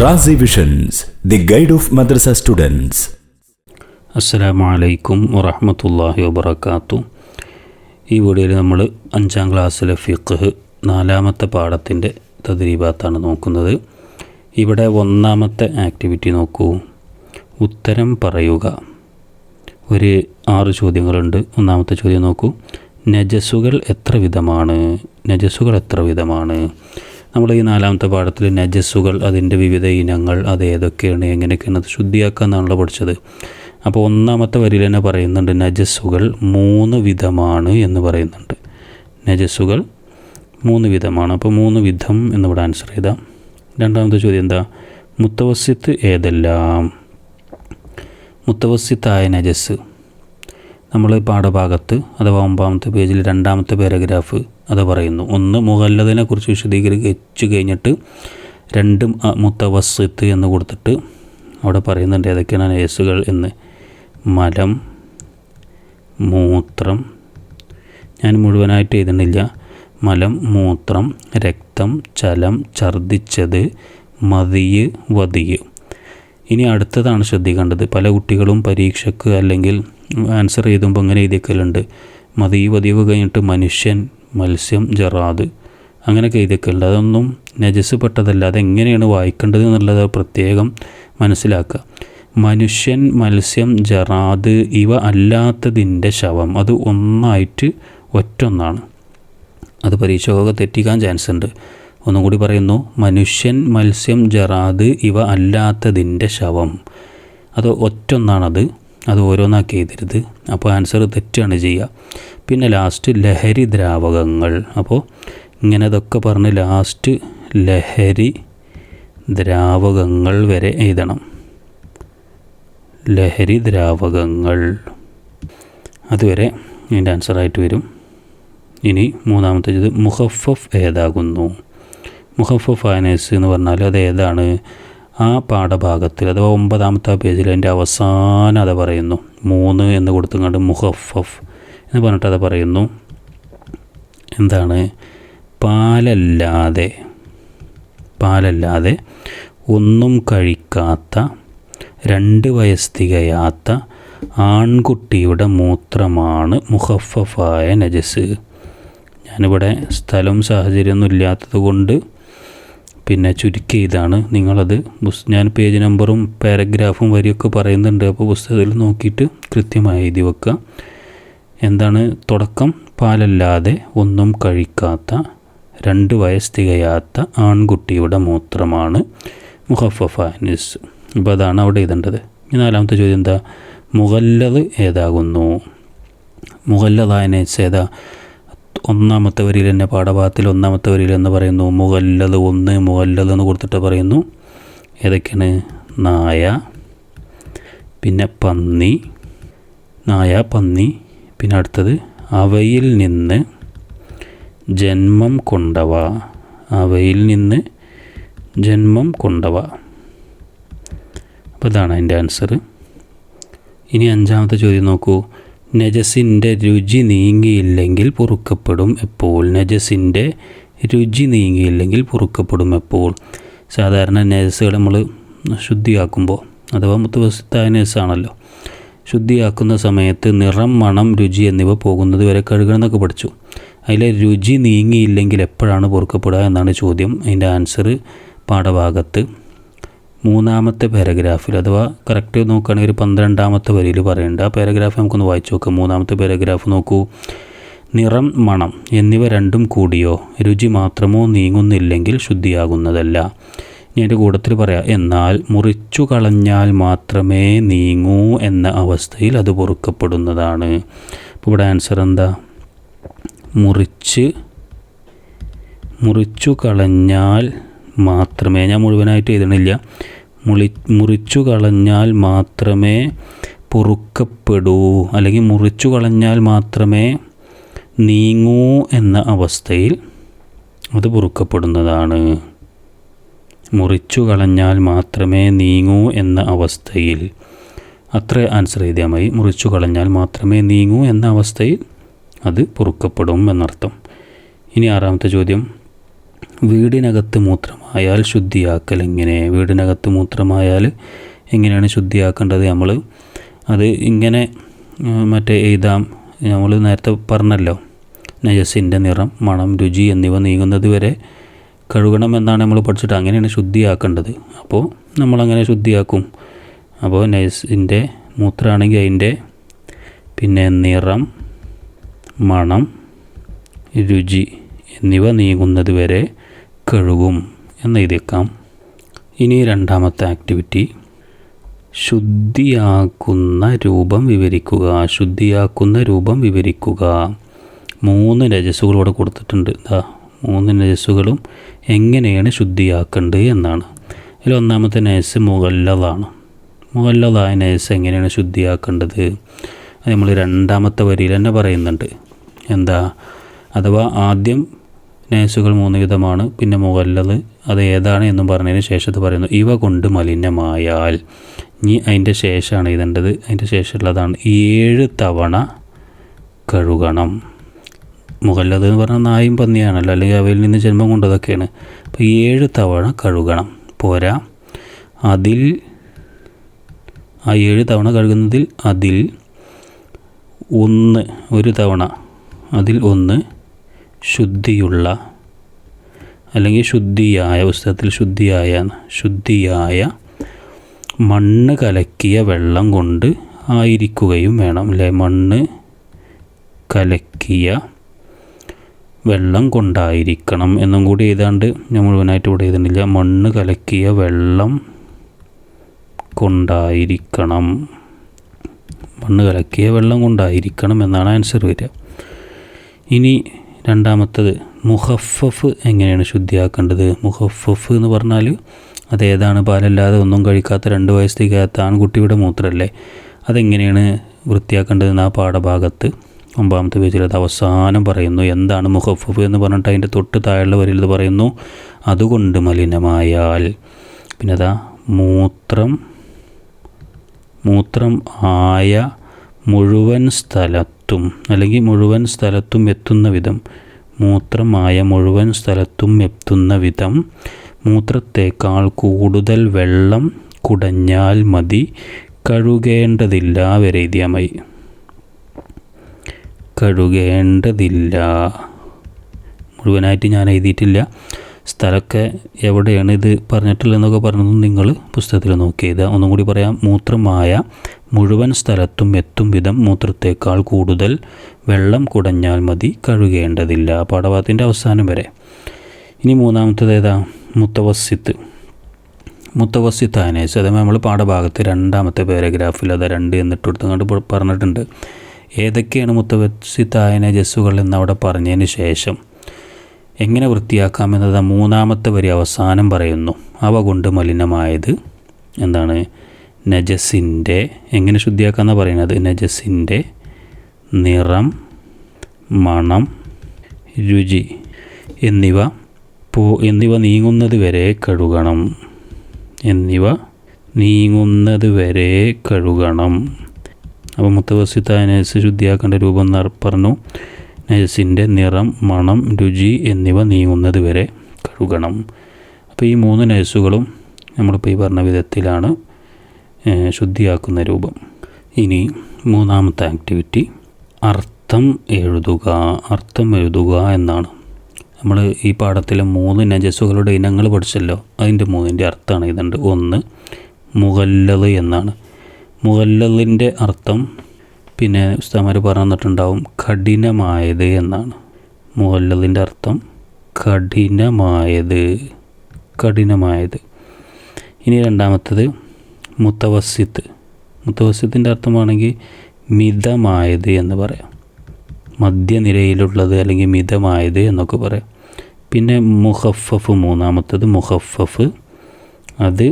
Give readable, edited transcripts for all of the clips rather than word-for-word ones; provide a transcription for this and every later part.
Razi visions, the guide of madrasa students. അസ്സലാമു അലൈക്കും വറഹ്മത്തുള്ളാഹി വബറകാതുഹു. ഈ വീഡിയോയിൽ നമ്മൾ 5ാം ക്ലാസ്സിലെ ഫിഖ്ഹ് 4ാമത്തെ പാഠത്തിൻ്റെ തദ്രീബാത്താണ് നോക്കുന്നത്. ഇവിടെ 1ാമത്തെ ആക്ടിവിറ്റി നോക്കൂ. ഉത്തരം പറയുക. ഒരു 6 ചോദ്യങ്ങളുണ്ട്. 1ാമത്തെ ചോദ്യം നോക്കൂ. നജസുകൾ എത്ര വിധമാണ്? നജസുകൾ എത്ര വിധമാണ്? നമ്മൾ ഈ 4ാമത്തെ പാഠത്തിൽ നജസുകൾ, അതിൻ്റെ വിവിധ ഇനങ്ങൾ, അത് ഏതൊക്കെയാണ്, എങ്ങനെയൊക്കെയാണ് അത് ശുദ്ധിയാക്കുക എന്നാണല്ലോ പഠിച്ചത്. അപ്പോൾ 1ാമത്തെ വരിയിൽ തന്നെ പറയുന്നുണ്ട് നജസുകൾ 3 വിധമാണ് എന്ന് പറയുന്നുണ്ട്. നജസുകൾ 3 വിധമാണ്. അപ്പോൾ 3 വിധം എന്നിവിടെ ആൻസർ ചെയ്താൽ. 2ാമത്തെ ചോദ്യം എന്താ? മുത്തവസ്സിത്ത് ഏതെല്ലാം? മുത്തവസ്സിത്തായ നജസ് നമ്മൾ പാഠഭാഗത്ത് അഥവാ 9ാമത്തെ പേജിൽ 2ാമത്തെ പാരഗ്രാഫ് അത് പറയുന്നു. 1 മുഗല്ലദിനെ കുറിച്ച് വിശദീകരിച്ചു കഴിഞ്ഞിട്ട് 2 മുത്തവസ്സിത്ത് എന്ന് കൊടുത്തിട്ട് അവിടെ പറയുന്നുണ്ട് ഏതൊക്കെയാണ് നജസുകൾ എന്ന്. മലം, മൂത്രം, ഞാൻ മുഴുവനായിട്ട് എഴുതുന്നില്ല. മലം, മൂത്രം, രക്തം, ചലം, ഛർദ്ദിച്ചത്, മതിയ്, വതിയ്. ഇനി അടുത്തതാണ് ശ്രദ്ധിക്കേണ്ടത്. പല കുട്ടികളും പരീക്ഷയ്ക്ക് അല്ലെങ്കിൽ ആൻസർ എഴുതുമ്പോൾ ഇങ്ങനെ എഴുതിക്കലുണ്ട്. മതിയ്, വതിയൊക്കെ കഴിഞ്ഞിട്ട് മനുഷ്യൻ, മത്സ്യം, ജറാദ് അങ്ങനെയൊക്കെ എഴുതിക്കലുണ്ട്. അതൊന്നും നജസ് പെട്ടതല്ല. അതെങ്ങനെയാണ് വായിക്കേണ്ടത് എന്നുള്ളത് പ്രത്യേകം മനസ്സിലാക്കുക. മനുഷ്യൻ, മത്സ്യം, ജറാദ് ഇവ അല്ലാത്തതിൻ്റെ ശവം അത് ഒന്നായിട്ട് ഒറ്റൊന്നാണ്. അത് പരീക്ഷയൊക്കെ തെറ്റിക്കാൻ ചാൻസ് ഉണ്ട്. ഒന്നും കൂടി പറയുന്നു. മനുഷ്യൻ, മത്സ്യം, ജറാദ് ഇവ അല്ലാത്തതിൻ്റെ ശവം അത് ഒറ്റൊന്നാണത്. അത് ഓരോന്നാക്കി എഴുതരുത്. അപ്പോൾ ആൻസർ തെറ്റാണ് ചെയ്യുക. പിന്നെ ലാസ്റ്റ് ലഹരി ദ്രാവകങ്ങൾ. അപ്പോൾ ഇങ്ങനെ ഇതൊക്കെ പറഞ്ഞ് ലാസ്റ്റ് ലഹരി ദ്രാവകങ്ങൾ വരെ എഴുതണം. ലഹരി ദ്രാവകങ്ങൾ അതുവരെ ഇതിൻ്റെ ആൻസറായിട്ട് വരും. ഇനി 3ാമത്തെ ഇത് മുഖഫഫ് ഏതാകുന്നു? മുഖഫഫ് ആനസ് എന്ന് പറഞ്ഞാൽ അത് ഏതാണ്? ആ പാഠഭാഗത്തിൽ അഥവാ 9ാമത്തെ പേജിൽ അതിൻ്റെ അവസാനം അത് പറയുന്നു. 3 എന്ന് കൊടുത്തുകൊണ്ട് മുഖഫഫ് എന്ന് പറഞ്ഞിട്ട് അത് പറയുന്നു. എന്താണ്? പാലല്ലാതെ ഒന്നും കഴിക്കാത്ത 2 വയസ്സ് തികയാത്ത ആൺകുട്ടിയുടെ മൂത്രമാണ് മുഖഫഫായ നജസ്. ഞാനിവിടെ സ്ഥലവും സാഹചര്യമൊന്നും ഇല്ലാത്തത് കൊണ്ട് പിന്നെ ചുരുക്കി ഇതാണ്. നിങ്ങളത് ഞാൻ പേജ് നമ്പറും പാരഗ്രാഫും വരിയൊക്കെ പറയുന്നുണ്ട്. അപ്പോൾ പുസ്തകത്തിൽ നോക്കിയിട്ട് കൃത്യമായി എഴുതി വെക്കുക. എന്താണ് തുടക്കം? പാലല്ലാതെ ഒന്നും കഴിക്കാത്ത 2 വയസ്സ് തികയാത്ത ആൺകുട്ടിയുടെ മൂത്രമാണ് മുഖഫഫാനിസ്. അപ്പോൾ അതാണ് അവിടെ എഴുതേണ്ടത്. 4ാമത്തെ ചോദ്യം എന്താ? മുഗല്ലദ് ഏതാകുന്നു? മുഗല്ലദായനസ് ഏതാ? 1ാമത്തെ വരിയിൽ തന്നെ പാഠഭാഗത്തിൽ 1ാമത്തെ വരിയിൽ എന്ന് പറയുന്നു. മുഗല്ലദ് 1 മുഗല്ലദ് എന്ന് കൊടുത്തിട്ട് പറയുന്നു. ഏതൊക്കെയാണ്? നായ, പിന്നെ പന്നി, നായ, പന്നി, പിന്നെ അടുത്തത് അവയിൽ നിന്ന് ജന്മം കൊണ്ടവ. അവയിൽ നിന്ന് ജന്മം കൊണ്ടവ. അപ്പോൾ ഇതാണ് അതിൻ്റെ ആൻസർ. ഇനി 5ാമത്തെ ചോദ്യം നോക്കൂ. നജസിൻ്റെ രുചി നീങ്ങിയില്ലെങ്കിൽ പൊറുക്കപ്പെടും എപ്പോൾ? നജസിൻ്റെ രുചി നീങ്ങിയില്ലെങ്കിൽ പൊറുക്കപ്പെടും എപ്പോൾ? സാധാരണ നജസുകൾ നമ്മൾ ശുദ്ധിയാക്കുമ്പോൾ അഥവാ മുത്തവസ്സിത്തായ നജസാണല്ലോ, ശുദ്ധിയാക്കുന്ന സമയത്ത് നിറം, മണം, രുചി എന്നിവ പോകുന്നത് വരെ കഴുകണമെന്നൊക്കെ പഠിച്ചു. അതിലെ രുചി നീങ്ങിയില്ലെങ്കിൽ എപ്പോഴാണ് പൊറുക്കപ്പെടുക എന്നാണ് ചോദ്യം. അതിൻ്റെ ആൻസർ പാഠഭാഗത്ത് 3ാമത്തെ പാരഗ്രാഫിൽ അഥവാ കറക്റ്റ് നോക്കുകയാണെങ്കിൽ 12ാമത്തെ വരിയിൽ പറയേണ്ട ആ പാരഗ്രാഫ് നമുക്കൊന്ന് വായിച്ചു നോക്കാം. 3ാമത്തെ പാരഗ്രാഫ് നോക്കൂ. നിറം, മണം എന്നിവ രണ്ടും കൂടിയോ രുചി മാത്രമോ നീങ്ങുന്നില്ലെങ്കിൽ ശുദ്ധിയാകുന്നതല്ല. ഇനി അതിൻ്റെ കൂട്ടത്തിൽ പറയാം. എന്നാൽ മുറിച്ചു കളഞ്ഞാൽ മാത്രമേ നീങ്ങൂ എന്ന അവസ്ഥയിൽ അത് പൊറുക്കപ്പെടുന്നതാണ്. അപ്പോൾ ഇവിടെ ആൻസർ എന്താ? മുറിച്ചു കളഞ്ഞാൽ മാത്രമേ, ഞാൻ മുഴുവനായിട്ട് എഴുതണില്ല, മുറിച്ചു കളഞ്ഞാൽ മാത്രമേ പൊറുക്കപ്പെടൂ അല്ലെങ്കിൽ മുറിച്ചു കളഞ്ഞാൽ മാത്രമേ നീങ്ങൂ എന്ന അവസ്ഥയിൽ അത് പൊറുക്കപ്പെടുന്നതാണ്. മുറിച്ചു കളഞ്ഞാൽ മാത്രമേ നീങ്ങൂ എന്ന അവസ്ഥയിൽ, അത്ര ആൻസർ ചെയ്താൽ മതി. മുറിച്ചു കളഞ്ഞാൽ മാത്രമേ നീങ്ങൂ എന്ന അവസ്ഥയിൽ അത് പൊറുക്കപ്പെടും എന്നർത്ഥം. ഇനി 6ാമത്തെ ചോദ്യം. വീടിനകത്ത് മൂത്രമായാൽ ശുദ്ധിയാക്കൽ എങ്ങനെ? വീടിനകത്ത് മൂത്രമായാൽ എങ്ങനെയാണ് ശുദ്ധിയാക്കേണ്ടത്? നമ്മൾ അത് ഇങ്ങനെ എഴുതാം. നമ്മൾ നേരത്തെ പറഞ്ഞല്ലോ, നജസിൻ്റെ നിറം, മണം, രുചി എന്നിവ നീങ്ങുന്നത് വരെ കഴുകണം എന്നാണ് നമ്മൾ പഠിച്ചിട്ട്. അങ്ങനെയാണ് ശുദ്ധിയാക്കേണ്ടത്. അപ്പോൾ നമ്മളങ്ങനെ ശുദ്ധിയാക്കും. അപ്പോൾ നജസിൻ്റെ മൂത്രമാണെങ്കിൽ അതിൻ്റെ നിറം, മണം, രുചി എന്നിവ നീങ്ങുന്നത് വരെ കഴുകും എന്ന് എഴുതിയേക്കാം. ഇനി രണ്ടാമത്തെ ആക്ടിവിറ്റി, ശുദ്ധിയാക്കുന്ന രൂപം വിവരിക്കുക. ശുദ്ധിയാക്കുന്ന രൂപം വിവരിക്കുക. 3 നജസ്സുകൾ ഇവിടെ കൊടുത്തിട്ടുണ്ട്. 3 നജസ്സുകളും എങ്ങനെയാണ് ശുദ്ധിയാക്കേണ്ടത് എന്നാണ്. അതിൽ ഒന്നാമത്തെ നജസ് മുഗല്ലദാണ്. മുഗല്ലദായ നജസ് എങ്ങനെയാണ് ശുദ്ധിയാക്കേണ്ടത്? അത് നമ്മൾ രണ്ടാമത്തെ വരിയിൽ തന്നെ പറയുന്നുണ്ട്. എന്താ അഥവാ ആദ്യം നജസ്സുകൾ 3 വിധമാണ്, പിന്നെ മുഗല്ലദ് അത് ഏതാണ് എന്നും പറഞ്ഞതിന് ശേഷത്ത് പറയുന്നു ഇവ കൊണ്ട് മലിനമായാൽ. ഇനി അതിൻ്റെ ശേഷമാണ് എഴുതേണ്ടത്. അതിൻ്റെ ശേഷമുള്ളതാണ് 7 തവണ കഴുകണം. മുഗല്ലദ് എന്ന് പറഞ്ഞാൽ നായും പന്നിയാണല്ലോ, അല്ലെങ്കിൽ അവയിൽ നിന്ന് ജന്മം കൊണ്ടതൊക്കെയാണ്. അപ്പോൾ 7 തവണ കഴുകണം. പോരാ, അതിൽ 7 തവണ കഴുകുന്നതിൽ ഒരു തവണ ശുദ്ധിയുള്ള, അല്ലെങ്കിൽ ശുദ്ധിയായ, പുസ്തകത്തിൽ ശുദ്ധിയായ മണ്ണ് കലക്കിയ വെള്ളം കൊണ്ട് ആയിരിക്കുകയും വേണം. അല്ലേ? മണ്ണ് കലക്കിയ വെള്ളം കൊണ്ടായിരിക്കണം എന്നും കൂടി എഴുതാണ്ട് ഞാൻ മുഴുവനായിട്ട് ഇവിടെ എഴുതുന്നില്ല. മണ്ണ് കലക്കിയ വെള്ളം കൊണ്ടായിരിക്കണം എന്നാണ് ആൻസർ വരിക. ഇനി രണ്ടാമത്തത് മുഖഫഫ് എങ്ങനെയാണ് ശുദ്ധിയാക്കേണ്ടത്? മുഖഫഫ് എന്ന് പറഞ്ഞാൽ അതേതാണ്? പാലല്ലാതെ ഒന്നും കഴിക്കാത്ത 2 വയസ്സ് തികയാത്ത ആൺകുട്ടിയുടെ മൂത്രമല്ലേ? അതെങ്ങനെയാണ് വൃത്തിയാക്കേണ്ടതെന്ന് ആ പാഠഭാഗത്ത് 9ാമത്തെ പേജിൽ അത് അവസാനം പറയുന്നു. എന്താണ് മുഖഫഫ് എന്ന് പറഞ്ഞിട്ട് അതിൻ്റെ തൊട്ട് താഴെയുള്ള വരിയിൽ ഇത് പറയുന്നു അതുകൊണ്ട് മലിനമായാൽ. പിന്നെ അതാ മൂത്രം ആയ മുഴുവൻ സ്ഥലത്തും, അല്ലെങ്കിൽ മുഴുവൻ സ്ഥലത്തും എത്തുന്ന വിധം, മൂത്രമായ മുഴുവൻ സ്ഥലത്തും എത്തുന്ന വിധം മൂത്രത്തേക്കാൾ കൂടുതൽ വെള്ളം കുടഞ്ഞാൽ മതി, കഴുകേണ്ടതില്ല വരെ എഴുതിയാൽ മതി. കഴുകേണ്ടതില്ല മുഴുവനായിട്ട് ഞാൻ എഴുതിയിട്ടില്ല. സ്ഥലമൊക്കെ എവിടെയാണ് ഇത് പറഞ്ഞിട്ടുള്ളതെന്നൊക്കെ പറഞ്ഞതും നിങ്ങൾ പുസ്തകത്തിൽ നോക്കി എഴുതുക. ഒന്നും കൂടി പറയാം. മൂത്രമായ മുഴുവൻ സ്ഥലത്തും എത്തും വിധം മൂത്രത്തേക്കാൾ കൂടുതൽ വെള്ളം കുടഞ്ഞാൽ മതി, കഴുകേണ്ടതില്ല. പാഠഭാഗത്തിൻ്റെ അവസാനം വരെ. ഇനി മൂന്നാമത്തേത് ഏതാ? മുത്തവസ്സിത്തായ നജസ്. അതേപോലെ നമ്മൾ പാഠഭാഗത്ത് 2ാമത്തെ പാരഗ്രാഫിൽ അത് 2 എന്നിട്ട് കൊടുത്തങ്ങോട്ട് പറഞ്ഞിട്ടുണ്ട്. ഏതൊക്കെയാണ് മുത്തവസ്സിത്തായ നജസ്സുകൾ എന്നവിടെ പറഞ്ഞതിന് ശേഷം എങ്ങനെ വൃത്തിയാക്കാമെന്നത് 3ാമത്തെ വരി അവസാനം പറയുന്നു. അവ കൊണ്ട് മലിനമായത് എന്താണ്? നജസിൻ്റെ, എങ്ങനെ ശുദ്ധിയാക്കാമെന്നാണ് പറയുന്നത്? നജസിൻ്റെ നിറം, മണം, രുചി എന്നിവ നീങ്ങുന്നത് വരെ കഴുകണം. അപ്പോൾ മുത്തവസ്സിത്തായ നജസ് ശുദ്ധിയാക്കേണ്ട രൂപം എന്ന് പറഞ്ഞു. നജസിൻ്റെ നിറം, മണം, രുചി എന്നിവ നീങ്ങുന്നത് വരെ കഴുകണം. അപ്പോൾ ഈ 3 നജസ്സുകളും നമ്മളിപ്പോൾ ഈ പറഞ്ഞ വിധത്തിലാണ് ശുദ്ധിയാക്കുന്ന രൂപം. ഇനി 3ാമത്തെ ആക്ടിവിറ്റി അർത്ഥം എഴുതുക എന്നാണ്. നമ്മൾ ഈ പാഠത്തിലെ 3 നജസ്സുകളുടെ ഇനങ്ങൾ പഠിച്ചല്ലോ, അതിൻ്റെ 3ൻ്റെ അർത്ഥമാണ് ഇതുണ്ട്. 1 മുഗല്ലദ് എന്നാണ്. മുഗല്ലദിൻ്റെ അർത്ഥം പിന്നെ ഉസ്താദുമാർ പറഞ്ഞു തന്നിട്ടുണ്ടാവും, കഠിനമായത് എന്നാണ്. മുഗല്ലദിൻ്റെ അർത്ഥം കഠിനമായത്. ഇനി രണ്ടാമത്തത് മുത്തവസ്സിത്തിൻ്റെ അർത്ഥമാണെങ്കിൽ മിതമായത് എന്ന് പറയാം. മധ്യനിരയിലുള്ളത് അല്ലെങ്കിൽ മിതമായത് എന്നൊക്കെ പറയാം. പിന്നെ മുഖഫഫ്, മൂന്നാമത്തത് മുഖഫഫ്, അത്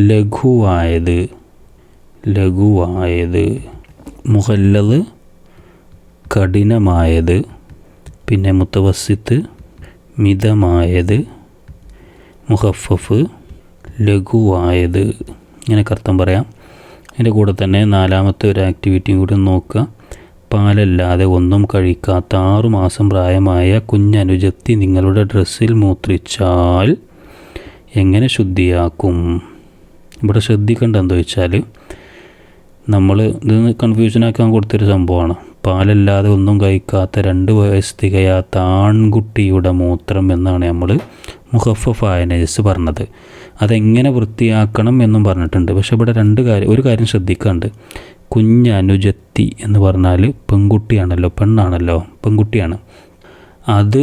ലഘുവായത്. മുഗല്ലദ് കഠിനമായത്, പിന്നെ മുത്തവസ്സിത്ത് മിതമായത്, മുഖഫഫ് ലഘുവായത്. ഇങ്ങനെയൊക്കെ അർത്ഥം പറയാം. അതിൻ്റെ കൂടെ തന്നെ 4ാമത്തെ ഒരു ആക്ടിവിറ്റിയും കൂടി നോക്കുക. പാലല്ലാതെ ഒന്നും കഴിക്കാത്ത 6 മാസം പ്രായമായ കുഞ്ഞനുജത്തി നിങ്ങളുടെ ഡ്രസ്സിൽ മൂത്രിച്ചാൽ എങ്ങനെ ശുദ്ധിയാക്കും? ഇവിടെ ശ്രദ്ധിക്കേണ്ട എന്താ വെച്ചാൽ, നമ്മൾ ഇത് കൺഫ്യൂഷനാക്കാൻ കൊടുത്തൊരു സംഭവമാണ്. പാലല്ലാതെ ഒന്നും കഴിക്കാത്ത 2 വയസ്സ് തികയാത്ത ആൺകുട്ടിയുടെ മൂത്രം എന്നാണ് നമ്മൾ മുഖഫഫായ നജസ് പറഞ്ഞത്. അതെങ്ങനെ വൃത്തിയാക്കണം എന്നും പറഞ്ഞിട്ടുണ്ട്. പക്ഷേ ഇവിടെ ഒരു കാര്യം ശ്രദ്ധിക്കാണ്ട്, കുഞ്ഞനുജത്തി എന്ന് പറഞ്ഞാൽ പെൺകുട്ടിയാണല്ലോ, പെൺകുട്ടിയാണ്. അത്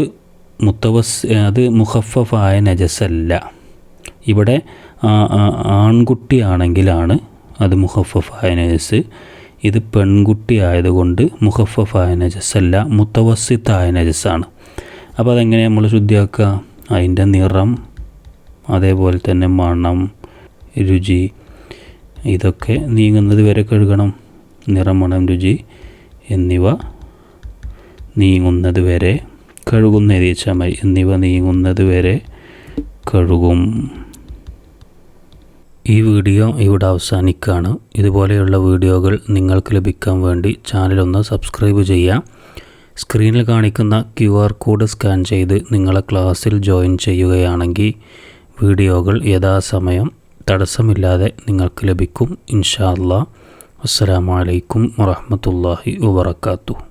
മുഖഫഫായ നജസല്ല. ഇവിടെ ആൺകുട്ടിയാണെങ്കിലാണ് അത് മുഖഫഫായ നജസ്. ഇത് പെൺകുട്ടി ആയതുകൊണ്ട് മുഖഫഫായ നജസല്ല, മുത്തവസ്സിത്തായ നജസാണ്. അപ്പോൾ അതെങ്ങനെ നമ്മൾ ശുദ്ധിയാക്കുക? അതിൻ്റെ നിറം, അതേപോലെ തന്നെ മണം, രുചി, ഇതൊക്കെ നീങ്ങുന്നത് വരെ കഴുകണം. നിറം, മണം, രുചി എന്നിവ നീങ്ങുന്നത് വരെ കഴുകുന്ന ചമയ് എന്നിവ നീങ്ങുന്നത് വരെ കഴുകും. ഈ വീഡിയോ ഇവിടെ അവസാനിക്കുകയാണ്. ഇതുപോലെയുള്ള വീഡിയോകൾ നിങ്ങൾക്ക് ലഭിക്കാൻ വേണ്ടി ചാനലൊന്ന് സബ്സ്ക്രൈബ് ചെയ്യാം. സ്ക്രീനിൽ കാണിക്കുന്ന QR കോഡ് സ്കാൻ ചെയ്ത് നിങ്ങളെ ക്ലാസ്സിൽ ജോയിൻ ചെയ്യുകയാണെങ്കിൽ വീഡിയോകൾ യഥാസമയം തടസ്സമില്ലാതെ നിങ്ങൾക്ക് ലഭിക്കും. ഇൻഷാ അല്ലാഹ്. അസ്സലാമു അലൈക്കും വറഹ്മത്തുള്ളാഹി വബറകാതുഹു.